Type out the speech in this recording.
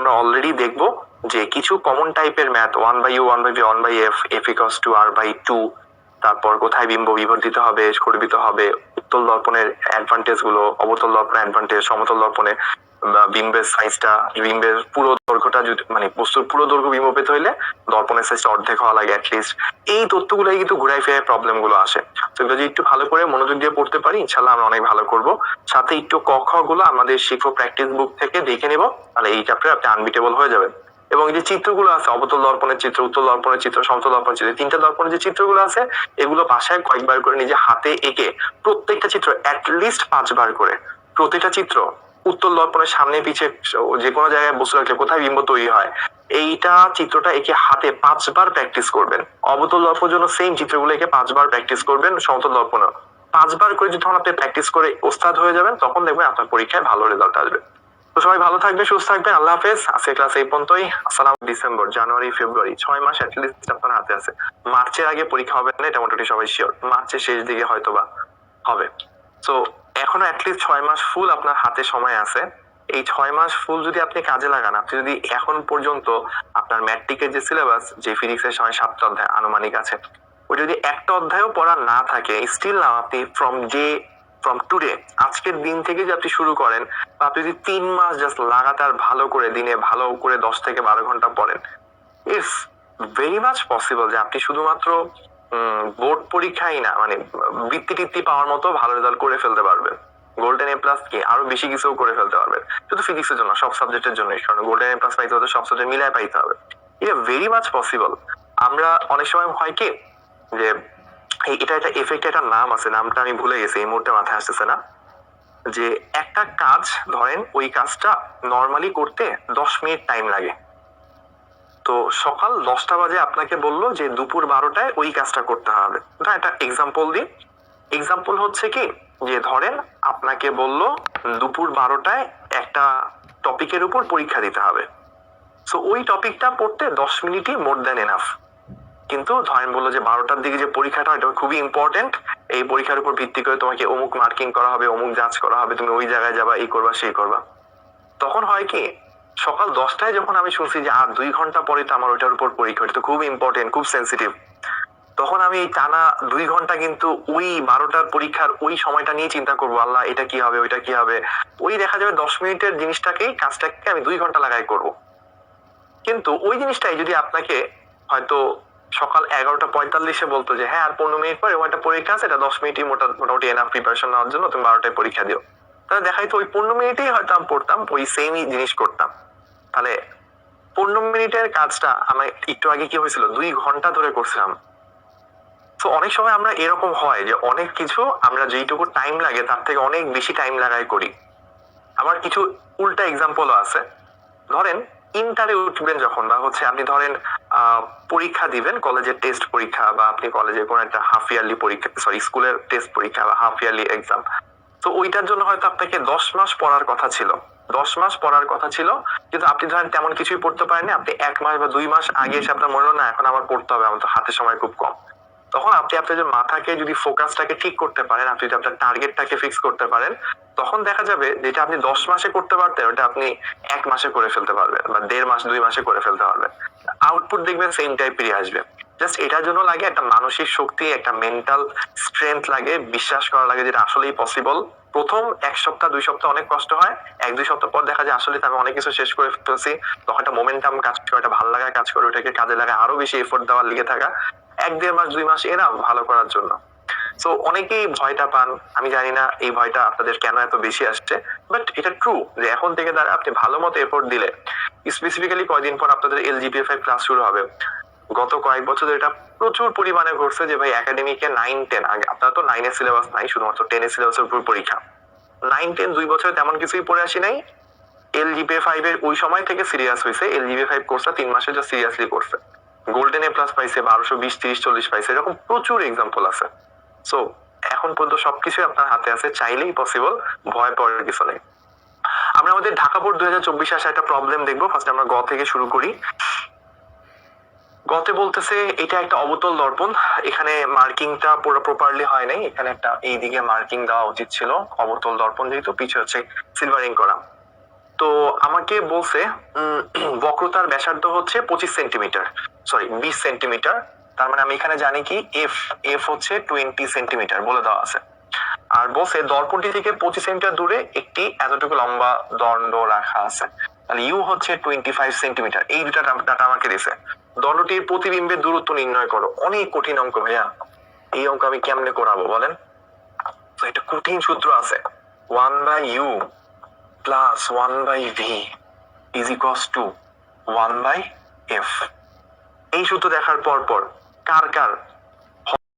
আমরা অলরেডি দেখবো যে কিছু কমন টাইপের math 1/u 1/v 1/f f equals to r/2, তারপর কোথায় বিম্ব বিবর্তিত হবে, স্ফুটিত হবে, উত্তল দর্পণের অ্যাডভান্টেজ গুলো, অবতল দর্পণের অ্যাডভান্টেজ, সমতল দর্পণে বিম্বের সাইজটা, বিম্বের পুরো দৈর্ঘ্যটা যদি মানে বস্তুর পুরো দৈর্ঘ্য বিম্ব পেতে হইলে দর্পণের সাইজটা অর্ধেক হওয়া লাগে অ্যাটলিস্ট। এই তথ্যগুলোই কিন্তু ঘুরাই ফিরাই প্রবলেম গুলো আসে। তো এগুলো যদি একটু ভালো করে মনোযোগ দিয়ে পড়তে পারি ইনশাল্লাহ আমরা অনেক ভালো করব। সাথে একটু ক খ গুলো আমাদের শিখো প্র্যাকটিস বুক থেকে দেখে নিব, তাহলে এই চ্যাপ্টারে আপনি আনবিটেবল হয়ে যাবেন। এবং এই যে চিত্রগুলো আছে, অবতল দর্পণের চিত্র, উত্তল দর্পণের চিত্র, সমতল দর্পণের চিত্র, তিনটা দর্পণের যে চিত্রগুলো আছে এগুলো বাসায় কয়েকবার করে নিজে হাতে এঁকে প্রত্যেকটা চিত্র অ্যাটলিস্ট 5 বার করে, প্রত্যেকটা চিত্র উত্তল দর্পণের সামনে পিছে যে কোনো জায়গায় বসে রাখলে কোথায় বিম্ব তৈরি হয় এইটা চিত্রটা এঁকে হাতে 5 বার প্র্যাকটিস করবেন। অবতল দর্পণের জন্য সেম চিত্রগুলো এঁকে 5 বার প্র্যাকটিস করবেন, সমতল দর্পণও 5 বার করে যখন আপনি প্র্যাকটিস করে ওস্তাদ হয়ে যাবেন তখন দেখবেন আপনার পরীক্ষায় ভালো রেজাল্ট আসবে। তো সবাই ভালো থাকবে, সুস্থ থাকবেন, আল্লাহ হাফেজ। আজকে ক্লাস এই পর্যন্তই। আসসালাম। ডিসেম্বর, জানুয়ারি, ফেব্রুয়ারি 6 মাস অ্যাটলিস্ট আপনার হাতে আছে। মার্চের আগে পরীক্ষা হবে না এটা মোটামুটি সবাই শিওর, মার্চের শেষ দিকে হয়তোবা হবে। তো এখনো অ্যাটলিস্ট 6 মাস ফুল আপনার হাতে সময় আছে। এই 6 মাস ফুল যদি আপনি কাজে লাগান, আপনি যদি এখন পর্যন্ত আপনার ম্যাট্রিকের যে সিলেবাস, যে ফিজিক্সের 7টা অধ্যায় আনুমানিক আছে, ওই যদি একটা অধ্যায়ও পড়া না থাকে, স্টিল না আপনি ফ্রম টুডে আজকের দিন থেকে যে আপনি শুরু করেন, বা আপনি যদি 3 মাস জাস্ট লাগাতার ভালো করে দিনে ভালো করে 10 থেকে 12 ঘন্টা পড়েন, ইটস ভেরি মাচ পসিবল যে আপনি শুধুমাত্র বোর্ড পরীক্ষাই না মানে বৃত্তি টিত্তি পাওয়ার মতো ভালো রেজাল্ট করে ফেলতে পারবেন। গোল্ডেন এ প্লাস কি আরো বেশি কিছু করে ফেলতে পারবেন, শুধু ফিজিক্সের জন্য, সব সাবজেক্টের জন্য। কারণ গোল্ডেন এ প্লাস পাইতে হলে সব সাবজেক্ট মিলায় পাইতে হবে। এটা ভেরি মাচ পসিবল। আমরা অনেক সময় হয় কি যে এটা একটা এফেক্ট, একটা নাম আছে, নামটা আমি ভুলে গেছি এই মুহূর্তে মাথায় আসতেছে না, যে একটা কাজ ধরেন ওই কাজটা নর্মালি করতে 10 মিনিট টাইম লাগে। তো সকাল 10টা বাজে আপনাকে বললো যে দুপুর 12টায় ওই কাজটা করতে হবে। একটা এক্সাম্পল দিই। এক্সাম্পল হচ্ছে কি যে ধরেন আপনাকে বললো দুপুর 12টায় একটা টপিকের উপর পরীক্ষা দিতে হবে। সো ওই টপিকটা পড়তে 10 মিনিটই মোর দ্যান এনাফ। কিন্তু ধরেন বললো যে 12টার দিকে যে পরীক্ষাটা এটা খুবই ইম্পর্টেন্ট, এই পরীক্ষার উপর ভিত্তি করে তোমাকে অমুক মার্কিং করা হবে, অমুক যাচ করা হবে, তুমি ওই জায়গায় যাবা, এই করবা সেই করবা। তখন হয় কি সকাল 10টায় যখন আমি শুনছি যে আর 2 ঘন্টা পরে তো আমার ওইটার উপর পরীক্ষা, এটা তো খুব ইম্পর্টেন্ট, খুব সেন্সিটিভ, তখন আমি এই টানা 2 ঘন্টা কিন্তু ওই 12টার পরীক্ষার ওই সময়টা নিয়ে চিন্তা করবো, আল্লাহ এটা কি হবে, ওইটা কি হবে। ওই দেখা যাবে 10 মিনিটের জিনিসটাকেই, কাজটাকে আমি 2 ঘন্টা লাগাই করব। কিন্তু ওই জিনিসটাই যদি আপনাকে হয়তো সকাল 11:45 বলতো যে হ্যাঁ আর 15 মিনিট পরে একটা পরীক্ষা আছে, এটা 10 মিনিটই মোটামুটি এনাফ প্রিপারেশন নেওয়ার জন্য, তুমি 12টায় পরীক্ষা দিও, তাহলে দেখাই তো ওই 15 মিনিটেই হয়তো আমি পড়তাম, ওই সেমই জিনিস করতাম। তাহলে 15 মিনিটের কাজটা আমি একটু আগে কি হয়েছিল 2 ঘন্টা ধরে করছিলাম। তো অনেক সময় আমরা এরকম হয় যে অনেক কিছু আমরা যেইটুকু টাইম লাগে তার থেকে অনেক বেশি টাইম লাগাই করি। আবার কিছু উল্টা এক্সাম্পলও আছে। ধরেন ইন্টারে উঠবেন যখন, বা হচ্ছে আপনি ধরেন পরীক্ষা দিবেন, কলেজের টেস্ট পরীক্ষা, বা আপনি কলেজের কোনো একটা হাফ ইয়ারলি পরীক্ষা, সরি স্কুলের টেস্ট পরীক্ষা বা হাফ ইয়ারলি এক্সাম। তো ওইটার জন্য হয়তো আপনাকে 10 মাস পড়ার কথা ছিল, 10 মাস পড়ার কথা ছিল, কিন্তু আপনি ধরেন তেমন কিছুই পড়তে পারেননি। আপনি 1 মাস বা 2 মাস আগে এসে আপনার মনে হলো না এখন আমার পড়তে হবে, আমার তো হাতে সময় খুব কম। তখন আপনি আপনার যে মাথাকে যদি ফোকাসটাকে ঠিক করতে পারেন, আপনি যদি আপনার টার্গেটটাকে ফিক্স করতে পারেন, তখন দেখা যাবে যেটা আপনি 10 মাসে করতে পারতেন ওটা আপনি 1 মাসে করে ফেলতে পারবেন, বা 1.5 মাস 2 মাসে করে ফেলতে পারবেন। আউটপুট দেখবেন সেম টাইপেরই আসবে। জাস্ট এটার জন্য লাগে একটা মানসিক শক্তি, একটা মেন্টাল স্ট্রেংথ লাগে, বিশ্বাস করা লাগে যেটা আসলেই পসিবল। প্রথম 1 সপ্তাহ 2 সপ্তাহ অনেক কষ্ট হয়, 1-2 সপ্তাহ পর দেখা যায় আসলে আমি অনেক কিছু শেষ করে ফেলছি, তখন একটা মোমেন্টাম কাজ করে, একটা ভালো লাগা কাজ করে, ওটাকে কাজে লাগা, আরো বেশি এফোর্ট দেওয়ার লেগে থাকা। 1-1.5 মাস 2 মাস এরা ভালো করার জন্য। সো অনেকেই ভয়টা পান, আমি জানি না এই ভয়টা আপনাদের কেন এত বেশি আসছে, বাট এটা ট্রু যে এখন থেকে দ্বারা আপনি ভালো মতো এফোর্ট দিলে, স্পেসিফিক্যালি কয়দিন পর আপনাদের LGPA 5 ক্লাস শুরু হবে। গত কয়েক বছর এটা প্রচুর পরিমাণে ঘটছে যে ভাই একাডেমিকে 9-10, আগে আপনারা তো 9 এর সিলেবাস নাই, শুধুমাত্র 10 এর সিলেবাসের উপর পরীক্ষা। 9-10 2 বছরে তেমন কিছুই পড়ে আসি নাই, LGPA 5 এর ওই সময় থেকে সিরিয়াস হয়েছে, LGPA 5 কোর্সটা 3 মাসে যা সিরিয়াসলি করছে, গোল্ডেন এ প্লাস পাইছে, 1220, 30, 40 পাইছে, এরকম প্রচুর এক্সাম্পল আছে। সো এখন পর্যন্ত সবকিছুই আপনার হাতে আছে, চাইলেই পসিবল, ভয় পাওয়ার কিছু নেই। আমরা আমাদের ঢাকা বোর্ড 2024 আসা একটা প্রবলেম দেখবো। ফার্স্ট আমরা গ থেকে শুরু করি। গতে বলতেছে এটা একটা অবতল দর্পণ, এখানে মার্কিংটা পুরো প্রপারলি হয় নাই, এখানে একটা এইদিকে মার্কিং দেওয়া উচিত ছিল, অবতল দর্পণ যেহেতু, পিছে হচ্ছে সিলভারিং করা। তো আমাকে বলছে বক্রতার ব্যাসার্ধ হচ্ছে 25 সেন্টিমিটার, সরি 20 সেন্টিমিটার। তার মানে আমি এখানে জানি কি এফ এফ হচ্ছে 20 সেন্টিমিটার বলে দেওয়া আছে। আর বলছে দর্পণটি থেকে 25 সেন্টিমিটার দূরে একটি এতটুকু লম্বা দণ্ড রাখা আছে, তাহলে ইউ হচ্ছে 25 সেন্টিমিটার। এই দুটা ডাটা আমাকে দিছে। দণ্ডটির প্রতিবিম্বের দূরত্ব নির্ণয় করো। অনেক কঠিন অঙ্ক ভাইয়া, এই অঙ্ক আমি কেমনে করাবো বলেন? তো এটা কঠিন সূত্র আছে, 1/u plus 1/v is equals to 1/f। এই সূত্র দেখার পর কার কার